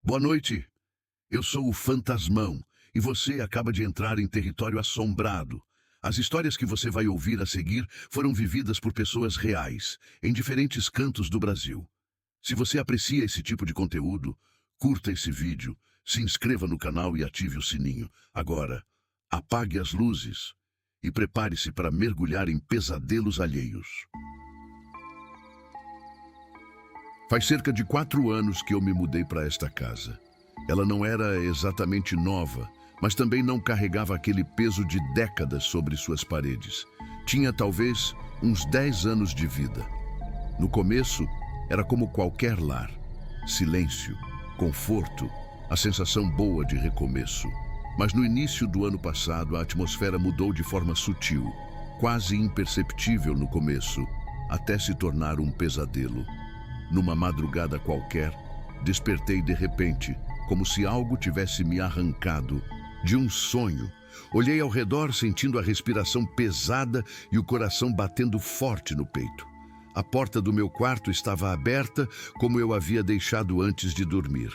Boa noite. Eu sou o Fantasmão e você acaba de entrar em território assombrado. As histórias que você vai ouvir a seguir foram vividas por pessoas reais, em diferentes cantos do Brasil. Se você aprecia esse tipo de conteúdo, curta esse vídeo, se inscreva no canal e ative o sininho. Agora, apague as luzes e prepare-se para mergulhar em pesadelos alheios. Faz cerca de 4 anos que eu me mudei para esta casa. Ela não era exatamente nova, mas também não carregava aquele peso de décadas sobre suas paredes. Tinha talvez uns 10 anos de vida. No começo, era como qualquer lar. Silêncio, conforto, a sensação boa de recomeço. Mas no início do ano passado, a atmosfera mudou de forma sutil, quase imperceptível no começo, até se tornar um pesadelo. Numa madrugada qualquer, despertei de repente, como se algo tivesse me arrancado de um sonho. Olhei ao redor sentindo a respiração pesada e o coração batendo forte no peito. A porta do meu quarto estava aberta, como eu havia deixado antes de dormir.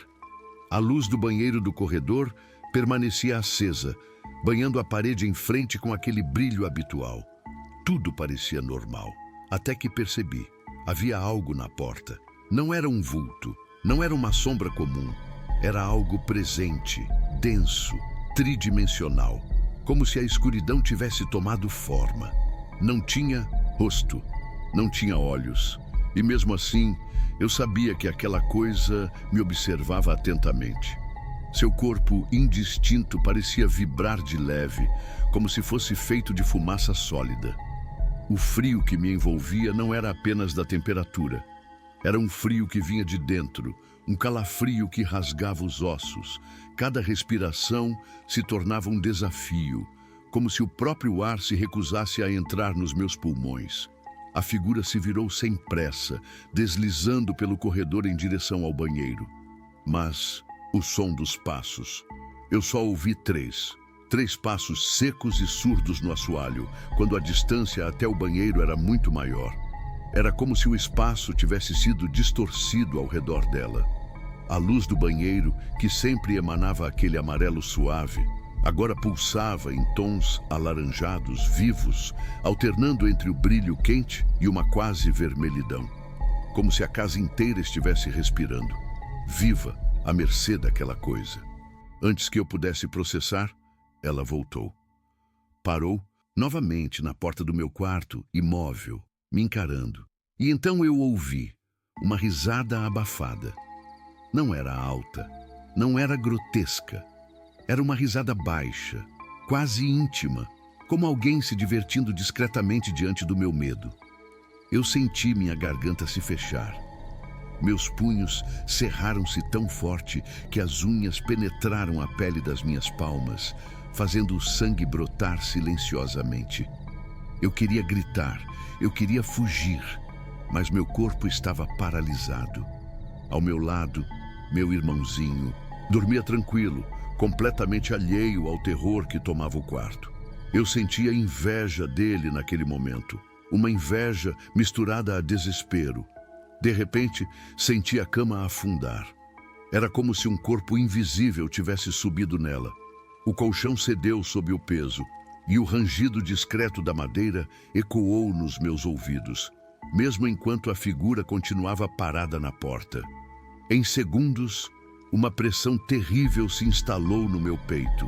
A luz do banheiro do corredor permanecia acesa, banhando a parede em frente com aquele brilho habitual. Tudo parecia normal, até que percebi. Havia algo na porta. Não era um vulto, não era uma sombra comum. Era algo presente, denso, tridimensional, como se a escuridão tivesse tomado forma. Não tinha rosto, não tinha olhos, e mesmo assim eu sabia que aquela coisa me observava atentamente. Seu corpo indistinto parecia vibrar de leve, como se fosse feito de fumaça sólida. O frio que me envolvia não era apenas da temperatura. Era um frio que vinha de dentro, um calafrio que rasgava os ossos. Cada respiração se tornava um desafio, como se o próprio ar se recusasse a entrar nos meus pulmões. A figura se virou sem pressa, deslizando pelo corredor em direção ao banheiro. Mas o som dos passos. Eu só ouvi 3 passos secos e surdos no assoalho, quando a distância até o banheiro era muito maior. Era como se o espaço tivesse sido distorcido ao redor dela. A luz do banheiro, que sempre emanava aquele amarelo suave, agora pulsava em tons alaranjados vivos, alternando entre o brilho quente e uma quase vermelhidão. Como se a casa inteira estivesse respirando, viva, à mercê daquela coisa. Antes que eu pudesse processar, ela voltou. Parou novamente na porta do meu quarto, imóvel, me encarando. E então eu ouvi uma risada abafada. Não era alta, não era grotesca. Era uma risada baixa, quase íntima, como alguém se divertindo discretamente diante do meu medo. Eu senti minha garganta se fechar. Meus punhos cerraram-se tão forte que as unhas penetraram a pele das minhas palmas, fazendo o sangue brotar silenciosamente. Eu queria gritar, eu queria fugir, mas meu corpo estava paralisado. Ao meu lado, meu irmãozinho dormia tranquilo, completamente alheio ao terror que tomava o quarto. Eu sentia inveja dele naquele momento, uma inveja misturada a desespero. De repente, senti a cama afundar. Era como se um corpo invisível tivesse subido nela. O colchão cedeu sob o peso, e o rangido discreto da madeira ecoou nos meus ouvidos, mesmo enquanto a figura continuava parada na porta. Em segundos, uma pressão terrível se instalou no meu peito,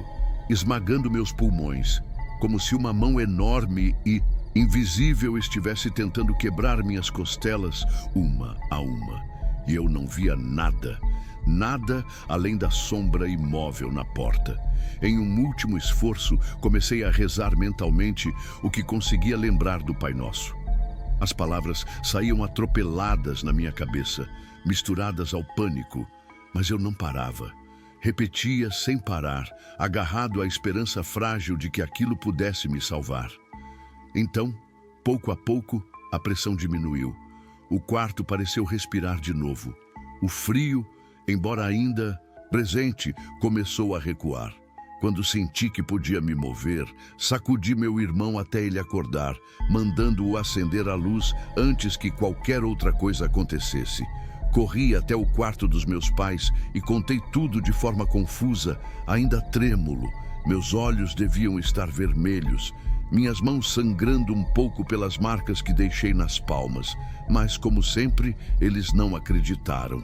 esmagando meus pulmões, como se uma mão enorme e invisível estivesse tentando quebrar minhas costelas uma a uma. E eu não via nada, nada além da sombra imóvel na porta. Em um último esforço, comecei a rezar mentalmente o que conseguia lembrar do Pai Nosso. As palavras saíam atropeladas na minha cabeça, misturadas ao pânico, mas eu não parava. Repetia sem parar, agarrado à esperança frágil de que aquilo pudesse me salvar. Então, pouco a pouco, a pressão diminuiu. O quarto pareceu respirar de novo. O frio, embora ainda presente, começou a recuar. Quando senti que podia me mover, sacudi meu irmão até ele acordar, mandando-o acender a luz antes que qualquer outra coisa acontecesse. Corri até o quarto dos meus pais e contei tudo de forma confusa, ainda trêmulo. Meus olhos deviam estar vermelhos, minhas mãos sangrando um pouco pelas marcas que deixei nas palmas. Mas, como sempre, eles não acreditaram.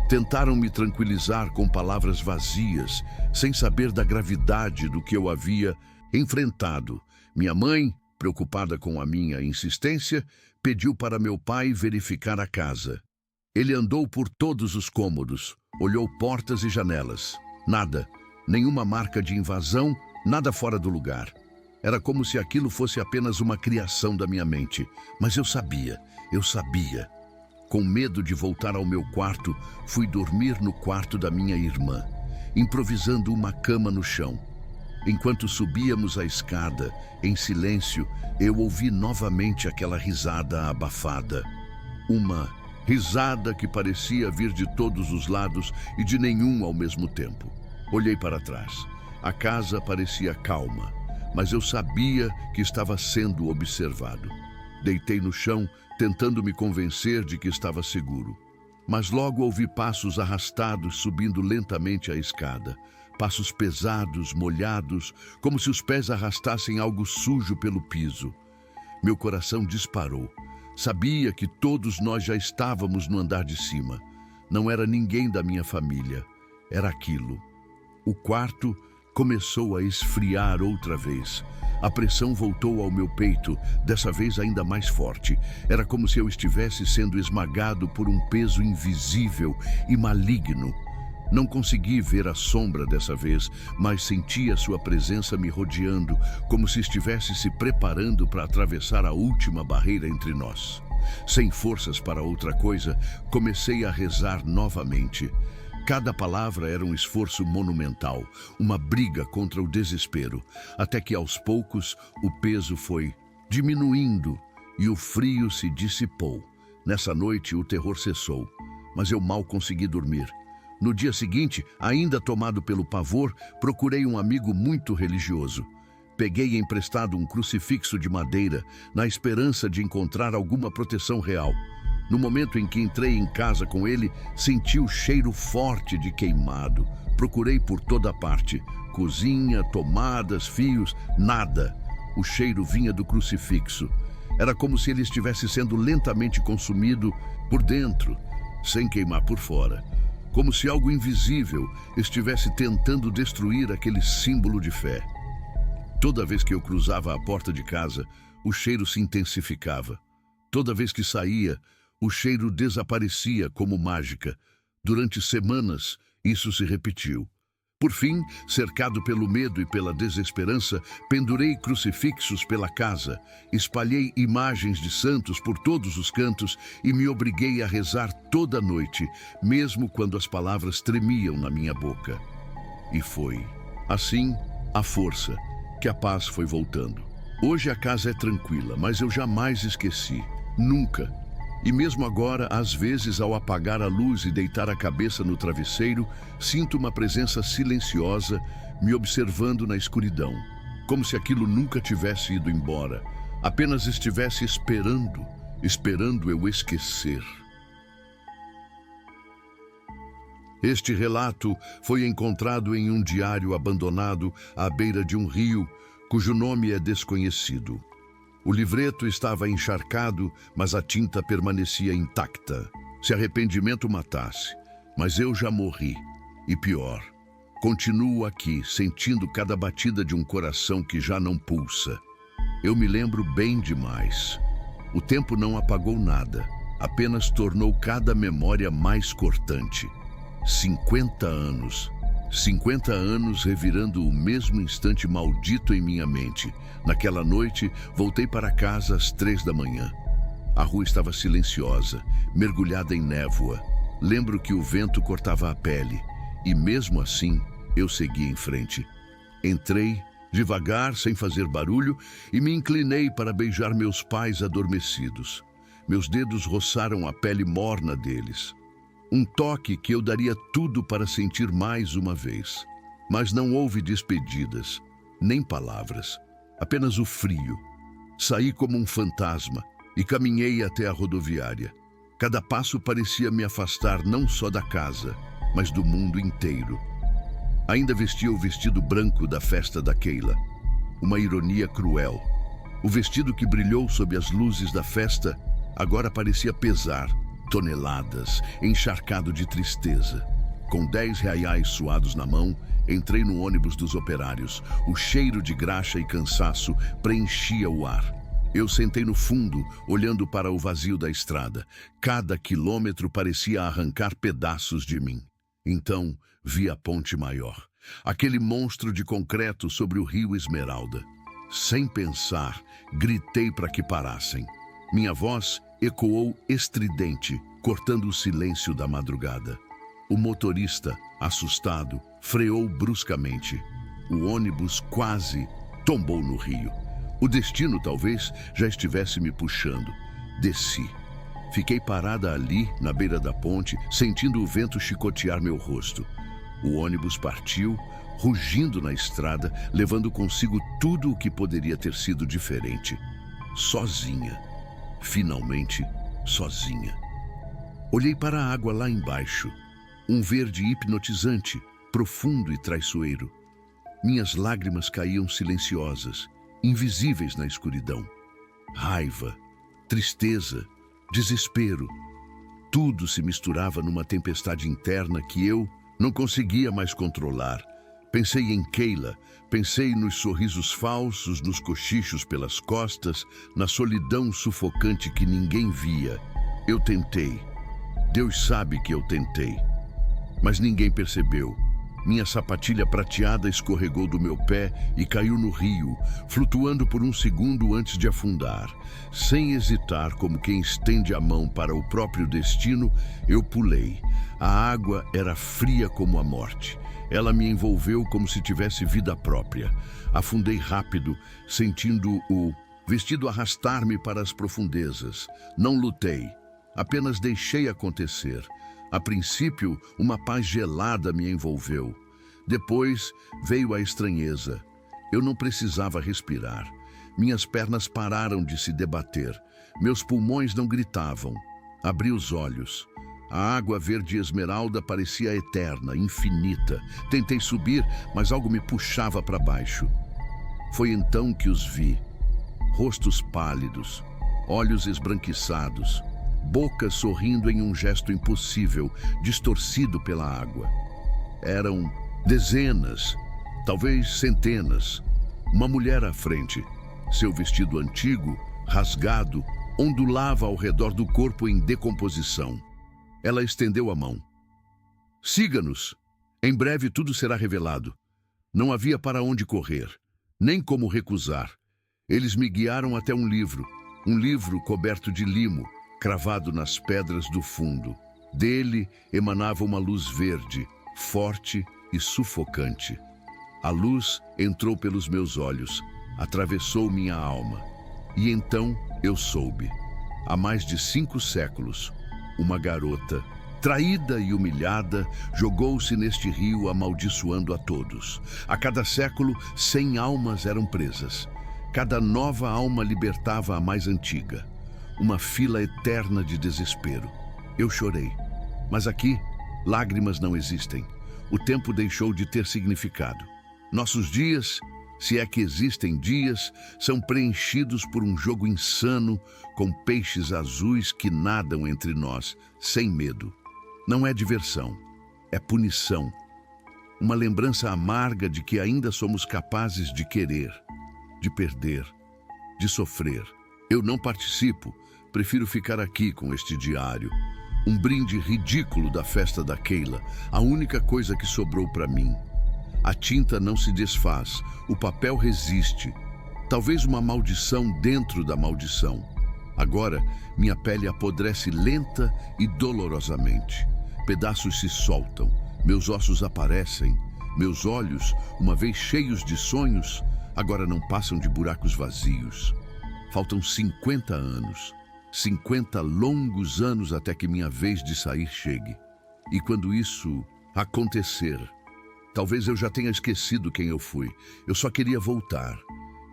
Tentaram me tranquilizar com palavras vazias, sem saber da gravidade do que eu havia enfrentado. Minha mãe, preocupada com a minha insistência, pediu para meu pai verificar a casa. Ele andou por todos os cômodos, olhou portas e janelas. Nada, nenhuma marca de invasão, nada fora do lugar. Era como se aquilo fosse apenas uma criação da minha mente. Mas eu sabia. Com medo de voltar ao meu quarto, fui dormir no quarto da minha irmã, improvisando uma cama no chão. Enquanto subíamos a escada, em silêncio, eu ouvi novamente aquela risada abafada. Uma risada que parecia vir de todos os lados e de nenhum ao mesmo tempo. Olhei para trás. A casa parecia calma, mas eu sabia que estava sendo observado. Deitei no chão, tentando me convencer de que estava seguro. Mas logo ouvi passos arrastados subindo lentamente a escada. Passos pesados, molhados, como se os pés arrastassem algo sujo pelo piso. Meu coração disparou. Sabia que todos nós já estávamos no andar de cima. Não era ninguém da minha família. Era aquilo. O quarto começou a esfriar outra vez. A pressão voltou ao meu peito, dessa vez ainda mais forte. Era como se eu estivesse sendo esmagado por um peso invisível e maligno. Não consegui ver a sombra dessa vez, mas senti a sua presença me rodeando, como se estivesse se preparando para atravessar a última barreira entre nós. Sem forças para outra coisa, comecei a rezar novamente. Cada palavra era um esforço monumental, uma briga contra o desespero, até que aos poucos o peso foi diminuindo e o frio se dissipou. Nessa noite o terror cessou, mas eu mal consegui dormir. No dia seguinte, ainda tomado pelo pavor, procurei um amigo muito religioso. Peguei emprestado um crucifixo de madeira, na esperança de encontrar alguma proteção real. No momento em que entrei em casa com ele, senti o cheiro forte de queimado. Procurei por toda parte. Cozinha, tomadas, fios, nada. O cheiro vinha do crucifixo. Era como se ele estivesse sendo lentamente consumido por dentro, sem queimar por fora. Como se algo invisível estivesse tentando destruir aquele símbolo de fé. Toda vez que eu cruzava a porta de casa, o cheiro se intensificava. Toda vez que saía, o cheiro desaparecia como mágica. Durante semanas, isso se repetiu. Por fim, cercado pelo medo e pela desesperança, pendurei crucifixos pela casa, espalhei imagens de santos por todos os cantos e me obriguei a rezar toda noite, mesmo quando as palavras tremiam na minha boca. E foi, assim, a força, que a paz foi voltando. Hoje a casa é tranquila, mas eu jamais esqueci. Nunca. E mesmo agora, às vezes, ao apagar a luz e deitar a cabeça no travesseiro, sinto uma presença silenciosa me observando na escuridão, como se aquilo nunca tivesse ido embora, apenas estivesse esperando eu esquecer. Este relato foi encontrado em um diário abandonado à beira de um rio, cujo nome é desconhecido. O livreto estava encharcado, mas a tinta permanecia intacta. Se arrependimento matasse, mas eu já morri. E pior, continuo aqui, sentindo cada batida de um coração que já não pulsa. Eu me lembro bem demais. O tempo não apagou nada, apenas tornou cada memória mais cortante. 50 anos. 50 anos revirando o mesmo instante maldito em minha mente. Naquela noite, voltei para casa às 3 da manhã. A rua estava silenciosa, mergulhada em névoa. Lembro que o vento cortava a pele, e mesmo assim, eu segui em frente. Entrei, devagar, sem fazer barulho, e me inclinei para beijar meus pais adormecidos. Meus dedos roçaram a pele morna deles. Um toque que eu daria tudo para sentir mais uma vez. Mas não houve despedidas, nem palavras, apenas o frio. Saí como um fantasma e caminhei até a rodoviária. Cada passo parecia me afastar não só da casa, mas do mundo inteiro. Ainda vestia o vestido branco da festa da Keila. Uma ironia cruel. O vestido que brilhou sob as luzes da festa agora parecia pesar toneladas, encharcado de tristeza. Com 10 reais suados na mão, entrei no ônibus dos operários. O cheiro de graxa e cansaço preenchia o ar. Eu sentei no fundo, olhando para o vazio da estrada. Cada quilômetro parecia arrancar pedaços de mim. Então, vi a ponte maior. Aquele monstro de concreto sobre o rio Esmeralda. Sem pensar, gritei para que parassem. Minha voz ecoou estridente, cortando o silêncio da madrugada. O motorista, assustado, freou bruscamente. O ônibus quase tombou no rio. O destino talvez já estivesse me puxando. Desci. Fiquei parada ali, na beira da ponte, sentindo o vento chicotear meu rosto. O ônibus partiu, rugindo na estrada, levando consigo tudo o que poderia ter sido diferente. Sozinha. Finalmente, sozinha. Olhei para a água lá embaixo. Um verde hipnotizante, profundo e traiçoeiro. Minhas lágrimas caíam silenciosas, invisíveis na escuridão. Raiva, tristeza, desespero. Tudo se misturava numa tempestade interna que eu não conseguia mais controlar. Pensei em Keila, pensei nos sorrisos falsos, nos cochichos pelas costas, na solidão sufocante que ninguém via. Eu tentei. Deus sabe que eu tentei. Mas ninguém percebeu. Minha sapatilha prateada escorregou do meu pé e caiu no rio, flutuando por um segundo antes de afundar. Sem hesitar, como quem estende a mão para o próprio destino, eu pulei. A água era fria como a morte. Ela me envolveu como se tivesse vida própria. Afundei rápido, sentindo o vestido arrastar-me para as profundezas. Não lutei, apenas deixei acontecer. A princípio, uma paz gelada me envolveu. Depois veio a estranheza. Eu não precisava respirar. Minhas pernas pararam de se debater. Meus pulmões não gritavam. Abri os olhos. A água verde esmeralda parecia eterna, infinita. Tentei subir, mas algo me puxava para baixo. Foi então que os vi. Rostos pálidos, olhos esbranquiçados, boca sorrindo em um gesto impossível, distorcido pela água. Eram dezenas, talvez centenas. Uma mulher à frente. Seu vestido antigo, rasgado, ondulava ao redor do corpo em decomposição. Ela estendeu a mão. Siga-nos. Em breve tudo será revelado. Não havia para onde correr, nem como recusar. Eles me guiaram até um livro coberto de limo, cravado nas pedras do fundo. Dele emanava uma luz verde, forte e sufocante. A luz entrou pelos meus olhos, atravessou minha alma. E então eu soube. Há mais de 5 séculos, uma garota, traída e humilhada, jogou-se neste rio amaldiçoando a todos. A cada século, 100 almas eram presas. Cada nova alma libertava a mais antiga. Uma fila eterna de desespero. Eu chorei. Mas aqui, lágrimas não existem. O tempo deixou de ter significado. Nossos dias, se é que existem dias, são preenchidos por um jogo insano com peixes azuis que nadam entre nós, sem medo. Não é diversão, é punição. Uma lembrança amarga de que ainda somos capazes de querer, de perder, de sofrer. Eu não participo, prefiro ficar aqui com este diário. Um brinde ridículo da festa da Keila, a única coisa que sobrou para mim. A tinta não se desfaz, o papel resiste. Talvez uma maldição dentro da maldição. Agora, minha pele apodrece lenta e dolorosamente. Pedaços se soltam, meus ossos aparecem. Meus olhos, uma vez cheios de sonhos, agora não passam de buracos vazios. Faltam 50 anos. 50 longos anos até que minha vez de sair chegue. E quando isso acontecer, talvez eu já tenha esquecido quem eu fui. Eu só queria voltar.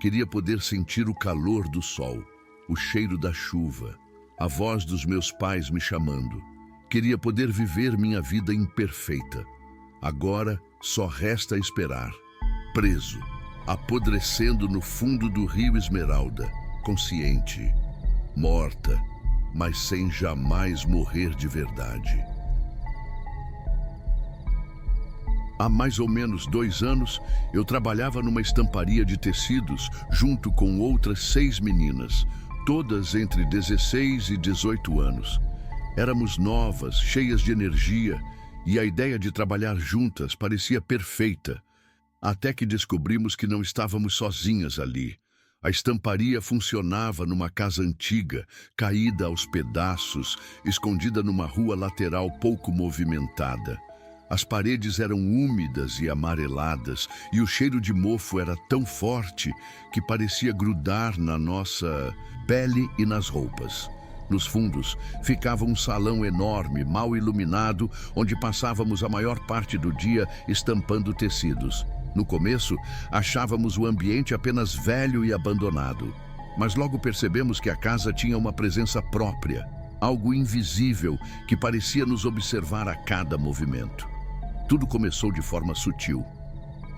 Queria poder sentir o calor do sol, o cheiro da chuva, a voz dos meus pais me chamando. Queria poder viver minha vida imperfeita. Agora só resta esperar. Preso, apodrecendo no fundo do rio Esmeralda, consciente, morta, mas sem jamais morrer de verdade. Há mais ou menos 2 anos, eu trabalhava numa estamparia de tecidos junto com outras 6 meninas, todas entre 16 e 18 anos. Éramos novas, cheias de energia, e a ideia de trabalhar juntas parecia perfeita, até que descobrimos que não estávamos sozinhas ali. A estamparia funcionava numa casa antiga, caída aos pedaços, escondida numa rua lateral pouco movimentada. As paredes eram úmidas e amareladas, e o cheiro de mofo era tão forte que parecia grudar na nossa pele e nas roupas. Nos fundos ficava um salão enorme, mal iluminado, onde passávamos a maior parte do dia estampando tecidos. No começo, achávamos o ambiente apenas velho e abandonado. Mas logo percebemos que a casa tinha uma presença própria, algo invisível que parecia nos observar a cada movimento. Tudo começou de forma sutil.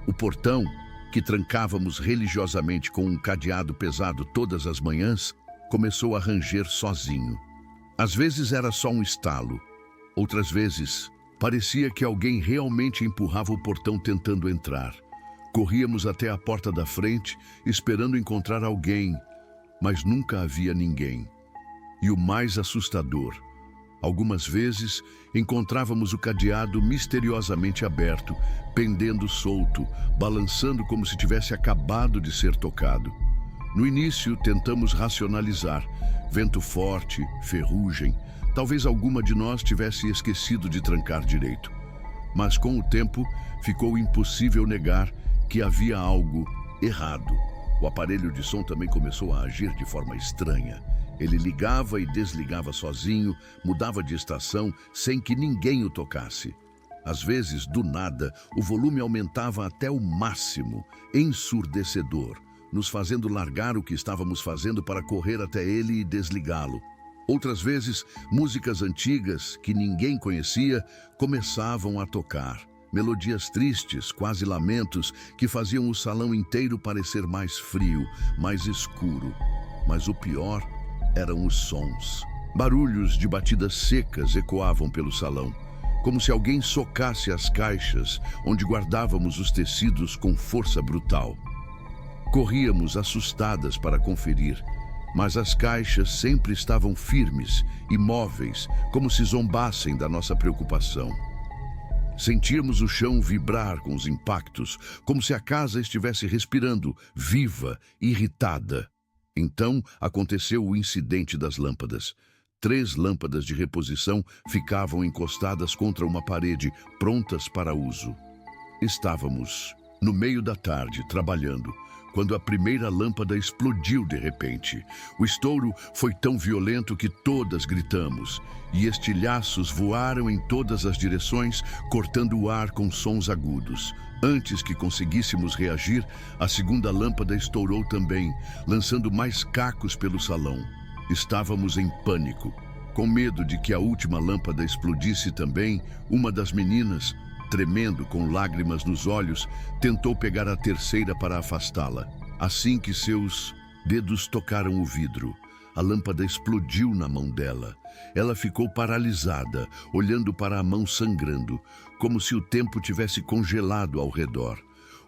O portão, que trancávamos religiosamente com um cadeado pesado todas as manhãs, começou a ranger sozinho. Às vezes era só um estalo. Outras vezes, parecia que alguém realmente empurrava o portão tentando entrar. Corríamos até a porta da frente, esperando encontrar alguém, mas nunca havia ninguém. E o mais assustador, algumas vezes encontrávamos o cadeado misteriosamente aberto, pendendo solto, balançando como se tivesse acabado de ser tocado. No início, tentamos racionalizar. Vento forte, ferrugem. Talvez alguma de nós tivesse esquecido de trancar direito. Mas com o tempo, ficou impossível negar que havia algo errado. O aparelho de som também começou a agir de forma estranha. Ele ligava e desligava sozinho, mudava de estação sem que ninguém o tocasse. Às vezes, do nada, o volume aumentava até o máximo, ensurdecedor, nos fazendo largar o que estávamos fazendo para correr até ele e desligá-lo. Outras vezes, músicas antigas, que ninguém conhecia, começavam a tocar. Melodias tristes, quase lamentos, que faziam o salão inteiro parecer mais frio, mais escuro. Mas o pior eram os sons. Barulhos de batidas secas ecoavam pelo salão, como se alguém socasse as caixas onde guardávamos os tecidos com força brutal. Corríamos assustadas para conferir, mas as caixas sempre estavam firmes, imóveis, como se zombassem da nossa preocupação. Sentíamos o chão vibrar com os impactos, como se a casa estivesse respirando, viva, irritada. Então aconteceu o incidente das lâmpadas. 3 lâmpadas de reposição ficavam encostadas contra uma parede, prontas para uso. Estávamos no meio da tarde, trabalhando, quando a primeira lâmpada explodiu de repente. O estouro foi tão violento que todas gritamos, e estilhaços voaram em todas as direções, cortando o ar com sons agudos. Antes que conseguíssemos reagir, a segunda lâmpada estourou também, lançando mais cacos pelo salão. Estávamos em pânico. Com medo de que a última lâmpada explodisse também, uma das meninas, tremendo com lágrimas nos olhos, tentou pegar a terceira para afastá-la. Assim que seus dedos tocaram o vidro, a lâmpada explodiu na mão dela. Ela ficou paralisada, olhando para a mão sangrando, como se o tempo tivesse congelado ao redor.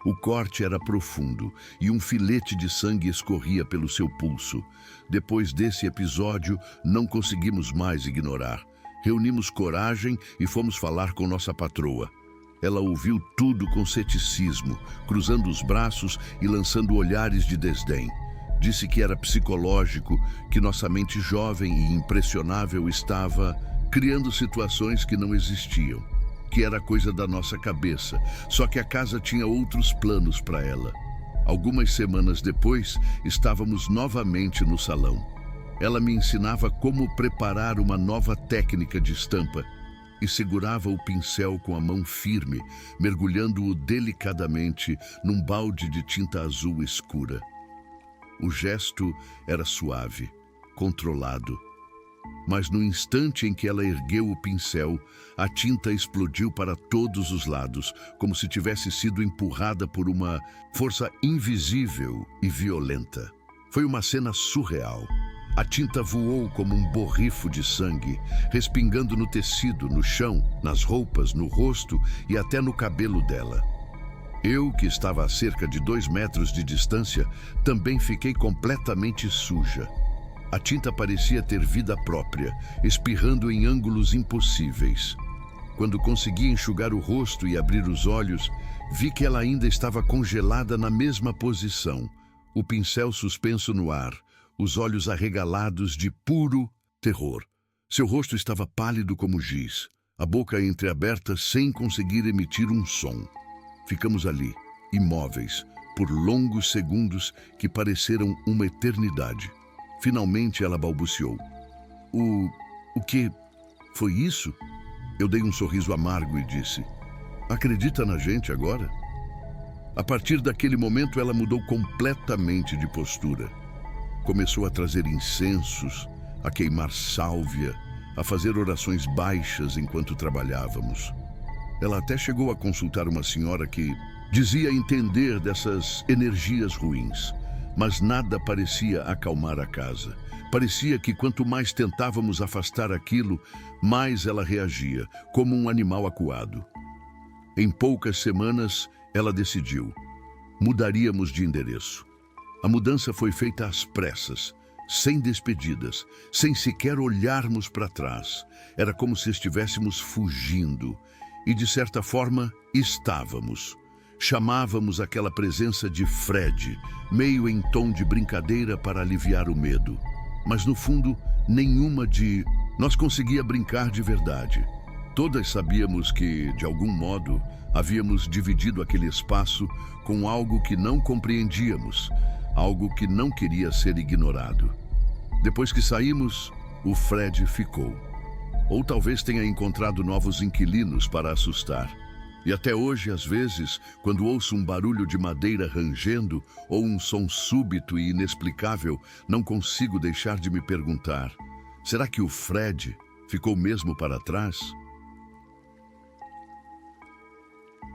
O corte era profundo e um filete de sangue escorria pelo seu pulso. Depois desse episódio, não conseguimos mais ignorar. Reunimos coragem e fomos falar com nossa patroa. Ela ouviu tudo com ceticismo, cruzando os braços e lançando olhares de desdém. Disse que era psicológico, que nossa mente jovem e impressionável estava criando situações que não existiam, que era coisa da nossa cabeça, só que a casa tinha outros planos para ela. Algumas semanas depois, estávamos novamente no salão. Ela me ensinava como preparar uma nova técnica de estampa e segurava o pincel com a mão firme, mergulhando-o delicadamente num balde de tinta azul escura. O gesto era suave, controlado. mas no instante em que ela ergueu o pincel, a tinta explodiu para todos os lados, como se tivesse sido empurrada por uma força invisível e violenta. Foi uma cena surreal. A tinta voou como um borrifo de sangue, respingando no tecido, no chão, nas roupas, no rosto e até no cabelo dela. Eu, que estava a cerca de 2 metros de distância, também fiquei completamente suja. A tinta parecia ter vida própria, espirrando em ângulos impossíveis. Quando consegui enxugar o rosto e abrir os olhos, vi que ela ainda estava congelada na mesma posição, o pincel suspenso no ar, os olhos arregalados de puro terror. Seu rosto estava pálido como giz, a boca entreaberta sem conseguir emitir um som. Ficamos ali, imóveis, por longos segundos que pareceram uma eternidade. Finalmente ela balbuciou. O que foi isso? Eu dei um sorriso amargo e disse: acredita na gente agora? A partir daquele momento ela mudou completamente de postura. Começou a trazer incensos, a queimar sálvia, a fazer orações baixas enquanto trabalhávamos. Ela até chegou a consultar uma senhora que dizia entender dessas energias ruins, mas nada parecia acalmar a casa. Parecia que quanto mais tentávamos afastar aquilo, mais ela reagia, como um animal acuado. Em poucas semanas, ela decidiu. Mudaríamos de endereço. A mudança foi feita às pressas, sem despedidas, sem sequer olharmos para trás. Era como se estivéssemos fugindo. E, de certa forma, estávamos. Chamávamos aquela presença de Fred, meio em tom de brincadeira para aliviar o medo. Mas, no fundo, nenhuma de nós conseguia brincar de verdade. Todas sabíamos que, de algum modo, havíamos dividido aquele espaço com algo que não compreendíamos, algo que não queria ser ignorado. Depois que saímos, o Fred ficou. Ou talvez tenha encontrado novos inquilinos para assustar. E até hoje, às vezes, quando ouço um barulho de madeira rangendo ou um som súbito e inexplicável, não consigo deixar de me perguntar: será que o Fred ficou mesmo para trás?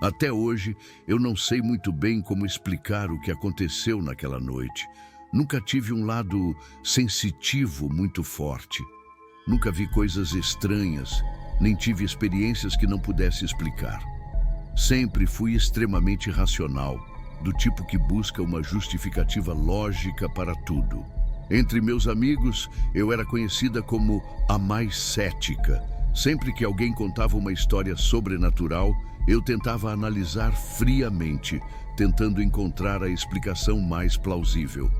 Até hoje, eu não sei muito bem como explicar o que aconteceu naquela noite. Nunca tive um lado sensitivo muito forte. Nunca vi coisas estranhas, nem tive experiências que não pudesse explicar. Sempre fui extremamente racional, do tipo que busca uma justificativa lógica para tudo. Entre meus amigos, eu era conhecida como a mais cética. Sempre que alguém contava uma história sobrenatural, eu tentava analisar friamente, tentando encontrar a explicação mais plausível.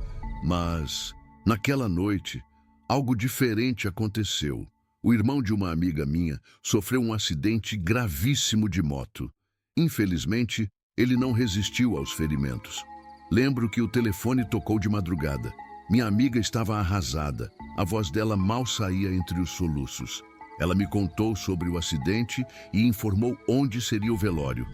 Mas, naquela noite, algo diferente aconteceu. O irmão de uma amiga minha sofreu um acidente gravíssimo de moto. Infelizmente, ele não resistiu aos ferimentos. Lembro que o telefone tocou de madrugada. Minha amiga estava arrasada. A voz dela mal saía entre os soluços. Ela me contou sobre o acidente e informou onde seria o velório.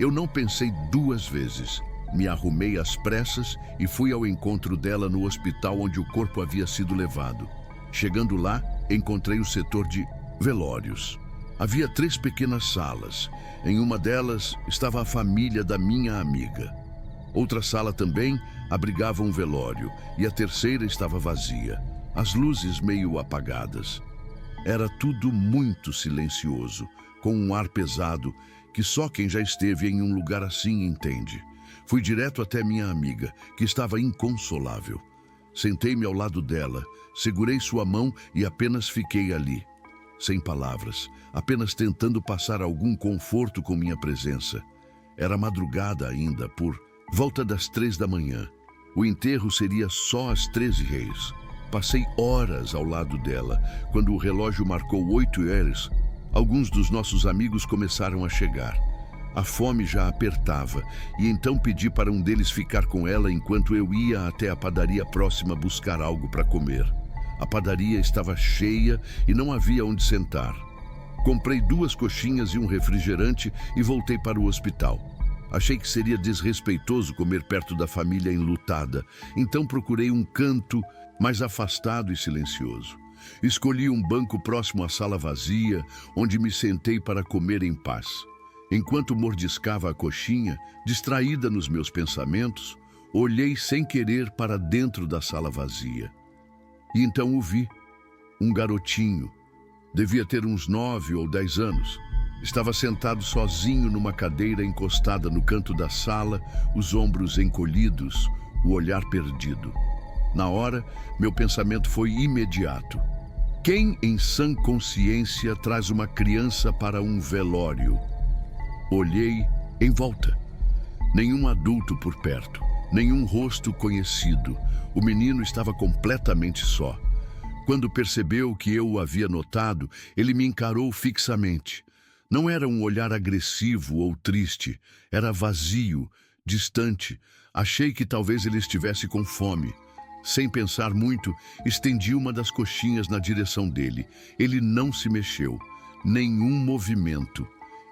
Eu não pensei 2 vezes. Me arrumei às pressas e fui ao encontro dela no hospital onde o corpo havia sido levado. Chegando lá, encontrei o setor de velórios. Havia 3 pequenas salas. Em uma delas estava a família da minha amiga. Outra sala também abrigava um velório e a terceira estava vazia, as luzes meio apagadas. Era tudo muito silencioso, com um ar pesado que só quem já esteve em um lugar assim entende. Fui direto até minha amiga, que estava inconsolável. Sentei-me ao lado dela, segurei sua mão e apenas fiquei ali. Sem palavras, apenas tentando passar algum conforto com minha presença. Era madrugada ainda, por volta das 3 da manhã. O enterro seria só às 13h. Passei horas ao lado dela. Quando o relógio marcou 8h, alguns dos nossos amigos começaram a chegar. A fome já apertava, e então pedi para um deles ficar com ela enquanto eu ia até a padaria próxima buscar algo para comer. A padaria estava cheia e não havia onde sentar. Comprei 2 coxinhas e um refrigerante e voltei para o hospital. Achei que seria desrespeitoso comer perto da família enlutada, então procurei um canto mais afastado e silencioso. Escolhi um banco próximo à sala vazia, onde me sentei para comer em paz. Enquanto mordiscava a coxinha, distraída nos meus pensamentos, olhei sem querer para dentro da sala vazia. E então o vi, um garotinho. Devia ter uns 9 ou 10 anos. Estava sentado sozinho numa cadeira encostada no canto da sala, os ombros encolhidos, o olhar perdido. Na hora, meu pensamento foi imediato. Quem em sã consciência traz uma criança para um velório? Olhei em volta. Nenhum adulto por perto, nenhum rosto conhecido. O menino estava completamente só. Quando percebeu que eu o havia notado, ele me encarou fixamente. Não era um olhar agressivo ou triste, era vazio, distante. Achei que talvez ele estivesse com fome. Sem pensar muito, estendi uma das coxinhas na direção dele. Ele não se mexeu, nenhum movimento.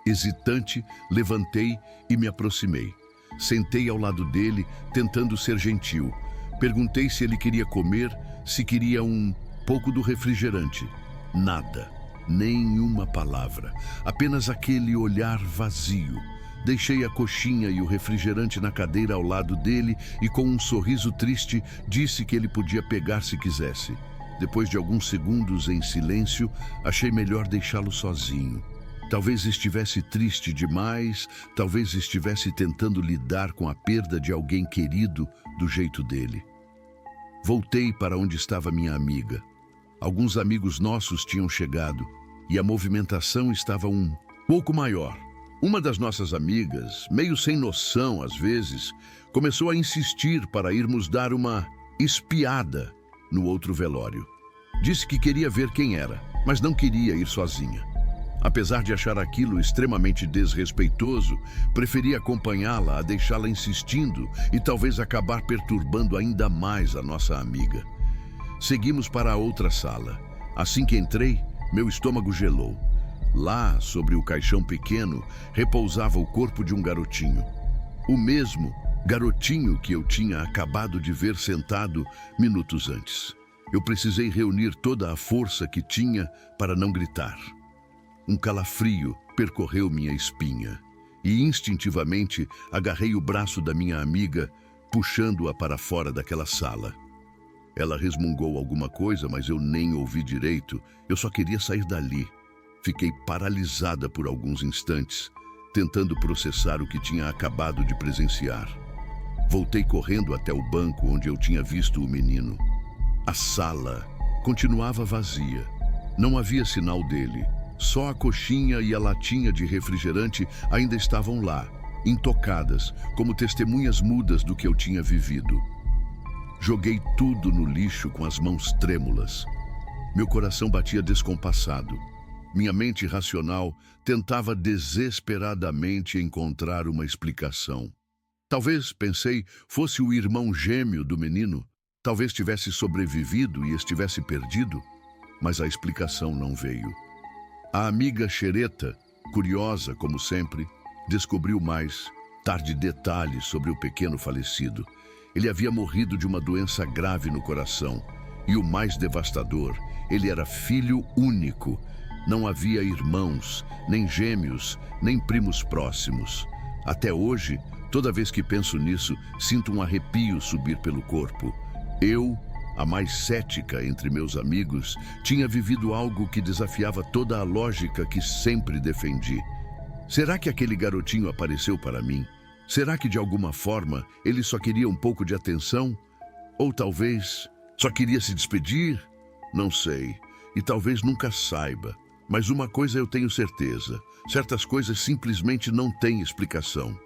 Hesitante, levantei e me aproximei. Sentei ao lado dele, tentando ser gentil. Perguntei se ele queria comer, se queria um pouco do refrigerante. Nada, nenhuma palavra, apenas aquele olhar vazio. Deixei a coxinha e o refrigerante na cadeira ao lado dele e, com um sorriso triste, disse que ele podia pegar se quisesse. Depois de alguns segundos em silêncio, achei melhor deixá-lo sozinho. Talvez estivesse triste demais, talvez estivesse tentando lidar com a perda de alguém querido do jeito dele. Voltei para onde estava minha amiga. Alguns amigos nossos tinham chegado e a movimentação estava um pouco maior. Uma das nossas amigas, meio sem noção às vezes, começou a insistir para irmos dar uma espiada no outro velório. Disse que queria ver quem era, mas não queria ir sozinha. Apesar de achar aquilo extremamente desrespeitoso, preferi acompanhá-la a deixá-la insistindo e talvez acabar perturbando ainda mais a nossa amiga. Seguimos para a outra sala. Assim que entrei, meu estômago gelou. Lá, sobre o caixão pequeno, repousava o corpo de um garotinho. O mesmo garotinho que eu tinha acabado de ver sentado minutos antes. Eu precisei reunir toda a força que tinha para não gritar. Um calafrio percorreu minha espinha e instintivamente agarrei o braço da minha amiga, puxando-a para fora daquela sala. Ela resmungou alguma coisa, mas eu nem ouvi direito. Eu só queria sair dali. Fiquei paralisada por alguns instantes, tentando processar o que tinha acabado de presenciar. Voltei correndo até o banco onde eu tinha visto o menino. A sala continuava vazia. Não havia sinal dele. Só a coxinha e a latinha de refrigerante ainda estavam lá, intocadas, como testemunhas mudas do que eu tinha vivido. Joguei tudo no lixo com as mãos trêmulas. Meu coração batia descompassado. Minha mente racional tentava desesperadamente encontrar uma explicação. Talvez, pensei, fosse o irmão gêmeo do menino. Talvez tivesse sobrevivido e estivesse perdido, mas a explicação não veio. A amiga xereta, curiosa como sempre, descobriu mais tarde detalhes sobre o pequeno falecido. Ele havia morrido de uma doença grave no coração. E o mais devastador, ele era filho único. Não havia irmãos, nem gêmeos, nem primos próximos. Até hoje, toda vez que penso nisso, sinto um arrepio subir pelo corpo. Eu, a mais cética entre meus amigos, tinha vivido algo que desafiava toda a lógica que sempre defendi. Será que aquele garotinho apareceu para mim? Será que de alguma forma ele só queria um pouco de atenção? Ou talvez só queria se despedir? Não sei, e talvez nunca saiba. Mas uma coisa eu tenho certeza: certas coisas simplesmente não têm explicação.